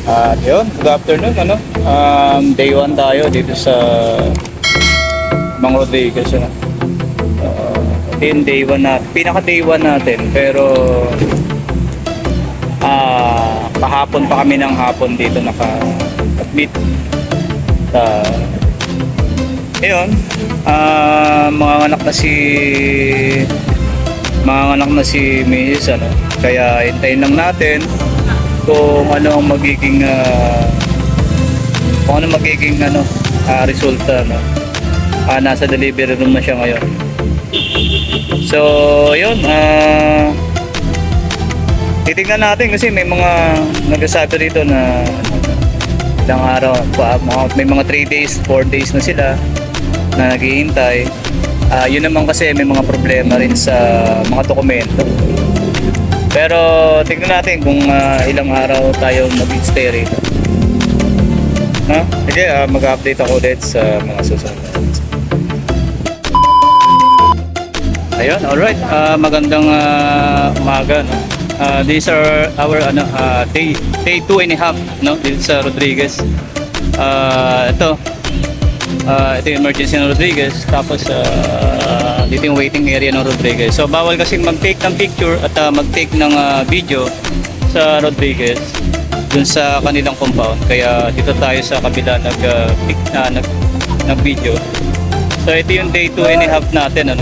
Yun, good afternoon, day 1 tayo dito sa Mang Rodriguez, ito yung day 1 natin, pinaka day 1 natin, pero kahapon pa kami ng hapon dito naka-admit. Ayun, mga anak na si Mrs. Kaya hintayin lang natin kung ano ang magiging resulta, nasa delivery room na siya ngayon. So yun, titignan natin kasi may mga nagsasabi rito na ilang araw, may mga 3 days, 4 days na sila na naghihintay. Yun naman kasi may mga problema rin sa mga dokumento. Pero tingnan natin kung ilang araw tayo mag-stay rito. Sige, mag-update ako ulit sa mga susunod. Ayun, alright. Magandang umaga. These are our day 2.5 dito sa Rodriguez. Ito yung emergency ng Rodriguez, tapos dito yung waiting area ng Rodriguez. So bawal kasing mag-take ng picture at mag-take ng video sa Rodriguez dun sa kanilang compound, kaya dito tayo sa kabila nag-video. So ito yung day 2.5 natin.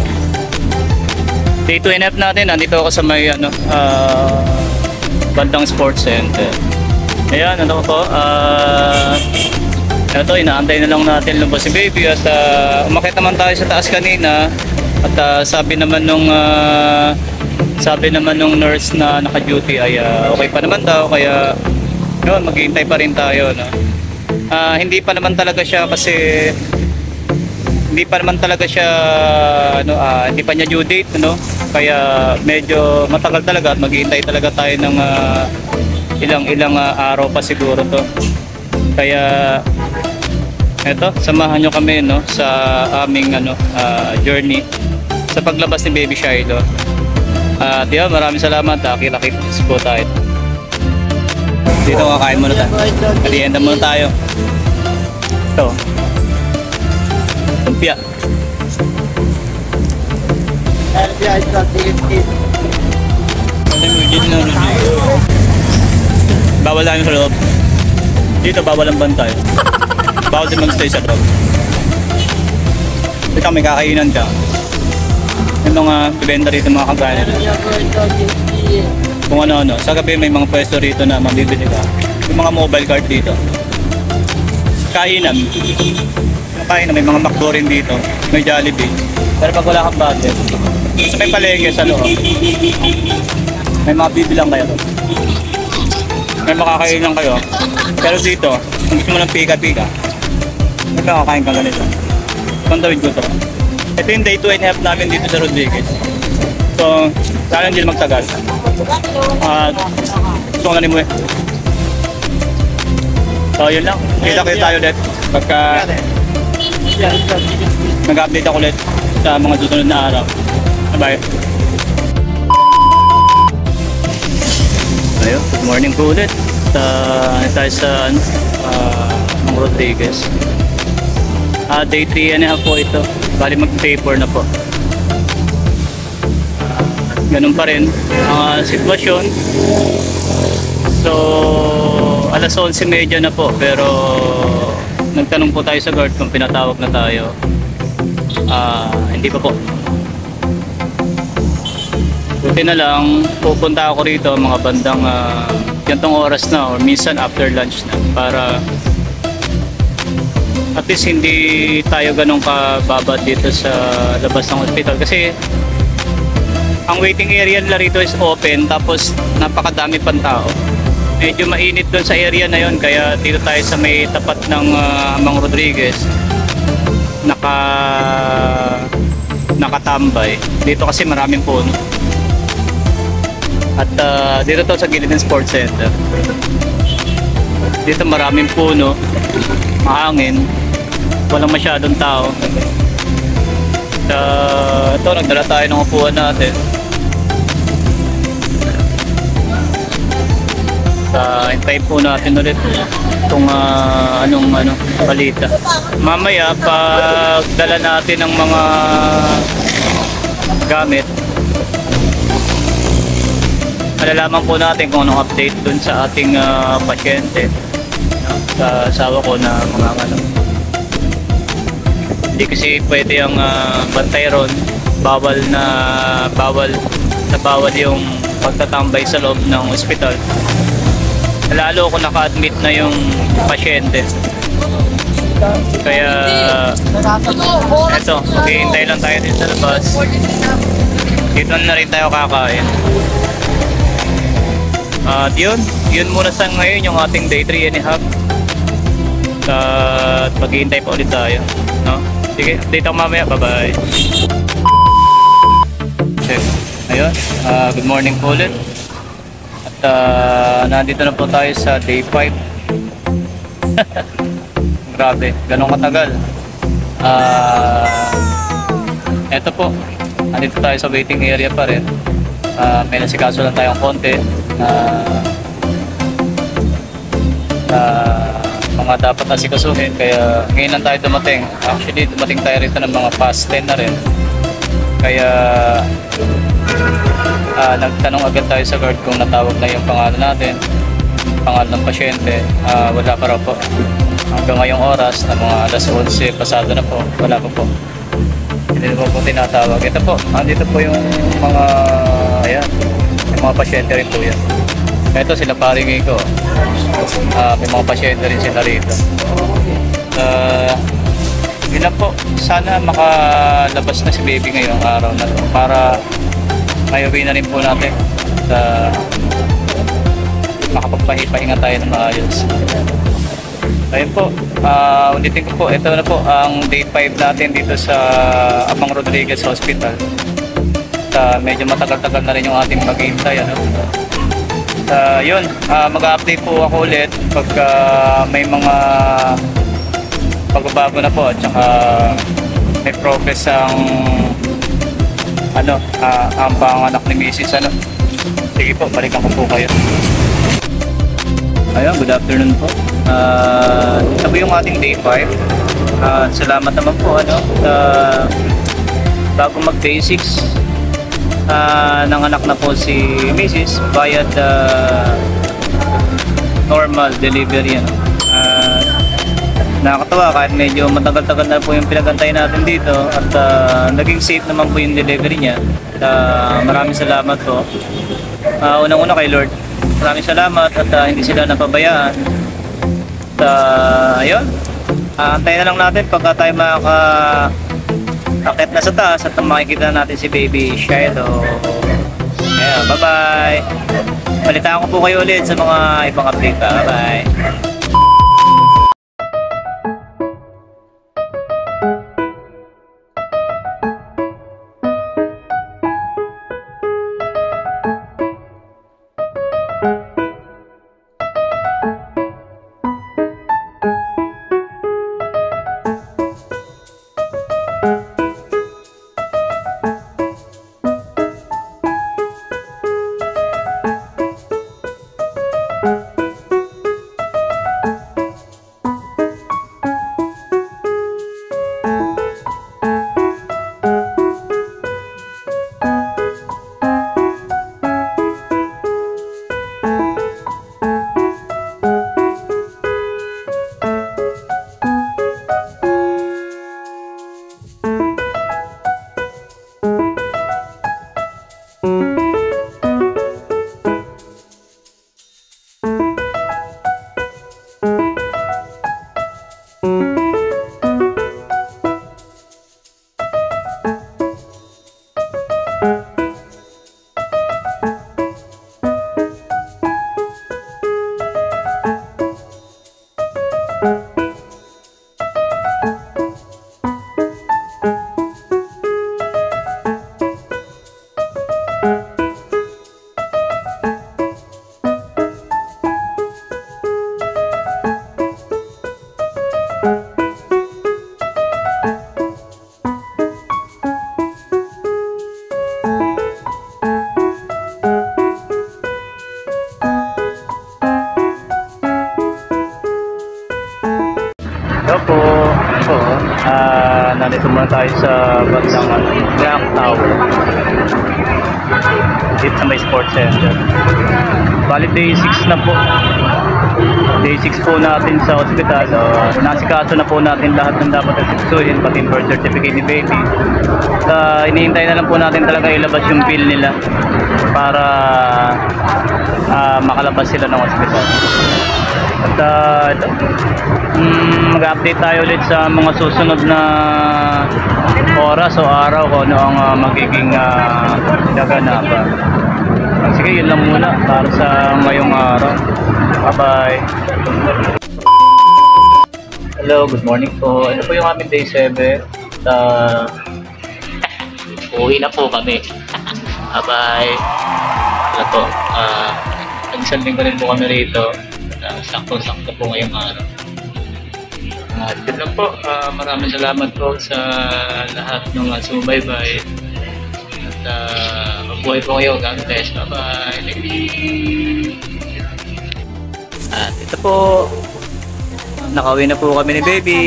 Day 2.5 natin, nandito ako sa may bandang sports center. Ayan, ito, inaantay na lang natin lumabas si baby at umakyat naman tayo sa taas kanina at sabi naman nung nurse na naka-duty ay okay pa naman daw, kaya yun, maghihintay pa rin tayo, hindi pa naman talaga siya hindi pa niya due date, kaya medyo matagal talaga at maghihintay talaga tayo ng ilang araw pa siguro to. Kaya eto, samahan nyo kami sa aming journey sa paglabas ni Baby Shiloh. At yun, maraming salamat. Kita-kits po tayo. Dito kakain muna tayo. Merienda muna tayo. Ito, lumpia. Bawal lang sa loob. Dito bawal ang bantay. Bawal din mag-stay sa loob. Dito may kakainan ka. May mga bibenta rito, mga kagaya. Kung ano-ano. Sa gabi may mga pwesto rito na mabibili ka. Yung mga mobile card dito. Kainan. May mga McDo rin dito. May Jollibee. Pero pag wala kang budget, so may palengke sa loob. May mga bibilang kayo. May makakainan kayo. Pero dito, kung gusto mo ng pika-pika, may makakain ka ganito. Pantawid ko to. Ito yung day 2.5 namin dito sa Rodriguez. So, sana hindi magtagal. Gusto ko na ni mo eh. So, yun lang. Kita-kita tayo ulit pagka nag-update ako ulit sa mga susunod na araw. Bye-bye. Ayun, good morning po ulit. Tayo sa Mang Rodriguez. Day 3.5 po ito. Bali mag-paper na po. Ganun pa rin ang sitwasyon. So alas 11:30 na po, pero nagtanong po tayo sa guard kung pinatawag na tayo. Hindi pa po. Buti na lang, pupunta ako rito mga bandang gantong oras na or minsan after lunch na, para at least hindi tayo ganun kababa dito sa labas ng hospital, kasi ang waiting area nila rito is open, tapos napakadami pang tao. Medyo mainit doon sa area na yon, kaya dito tayo sa may tapat ng Mang Rodriguez nakatambay dito kasi maraming puno. At dito to sa gilid ng sports center. Dito maraming puno, mahangin, walang masyadong tao. Ito, nagdala tayo ng upuan natin. Hintayin po natin ulit kung anong balita. Mamaya pag dala natin ng mga gamit, malalaman po natin kung anong update dun sa ating pasyente, sa asawa ko na mga hindi kasi pwede ang bantay ron. Bawal yung pagtatambay sa loob ng ospital, lalo kung naka-admit na yung pasyente. Kaya eto, hihintay lang tayo din sa labas. Dito na rin tayo kakain. At yun muna sa ngayon yung ating day 3 and a half. At maghihintay pa ulit tayo, no? Sige, update ako mamaya. Bye-bye. Okay. Ayun, good morning po ulit. At nandito na po tayo sa day 5. Grabe, ganun katagal. Eto po, nandito tayo sa waiting area pa rin. May nasikaso lang tayong konti. Mga dapat asikasuhin, kaya ngayon lang tayo dumating. Actually, dumating tayo rito ng mga past 10 na rin. Kaya nagtanong agad tayo sa guard kung natawag na yung pangalan natin, pangalan ng pasyente. Wala pa raw po. Hanggang ngayong oras na mga alas 11 pasado na po, wala pa po. Hindi po tinatawag. Ito po, andito po yung mga yung mga pasyente rin po yan. Ito sila paring ko. May mga pasyente rin sila rito. Yun lang po. Sana makalabas na si baby ngayong araw na to para mayuwi na rin po natin. Makapagpahinga tayo ng maayos. Ayun po. Ulitin ko po. Ito na po ang day 5 natin dito sa Amang Rodriguez Hospital. Medyo matagal-tagal na rin yung ating maghihintay. Yun, mag-update po ako ulit pagka may mga pagbabago na po at saka may progress ang ang panganak ni Mrs. Sige po, balikan ko po kayo. Ayun, good afternoon po. Ito po yung ating day 5. Salamat naman po bago mag day 6. Nanganak na po si Mrs. via the normal delivery. Nakakatawa kahit medyo matagal-tagal na po yung pinagantay natin dito at naging safe naman po yung delivery niya. Maraming salamat po. Unang-una kay Lord, maraming salamat at hindi sila napabayaan. Ayun, antayin na lang natin pagka tayo akit na sa taas at makikita natin si baby Shiloh. Ayan, bye-bye. Balitaan ko po kayo ulit sa mga ibang update. Bye-bye. Nandito muna tayo sa bandang Clock Tower. Dito sa may sports center. Bali day 6 na po. Day 6 po natin sa ospital. Nasikaso na po natin lahat ng dapat asikasuhin, pati yung birth certificate ni baby. Hinihintay na lang po natin talaga ilabas yung bill nila para makalabas sila ng ospital. At ito, mag-update tayo ulit sa mga susunod na oras o araw kung ano ang magiging gaganapan. Sige, yun lang muna para sa ngayong araw. Bye-bye. Hello, good morning po. Ito po yung aming day 7. Uwi na po kami. Bye-bye. Wala po. Nag-isang rin po kami rito. Sakto-sakto po ngayong araw. Yun lang po. Maraming salamat po sa lahat ng sumubaybay. At mabuhay po kayo. God bless. Bye-bye. At ito po. Nakauwi na po kami ni baby.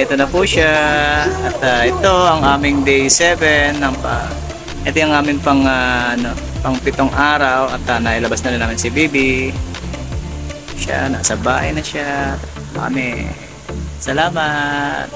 Ito na po siya. At ito ang aming day 7. Ito yung aming pang 7 araw. At nailabas na namin si baby. Siya, nasa bahay na siya. Kami. Salamat.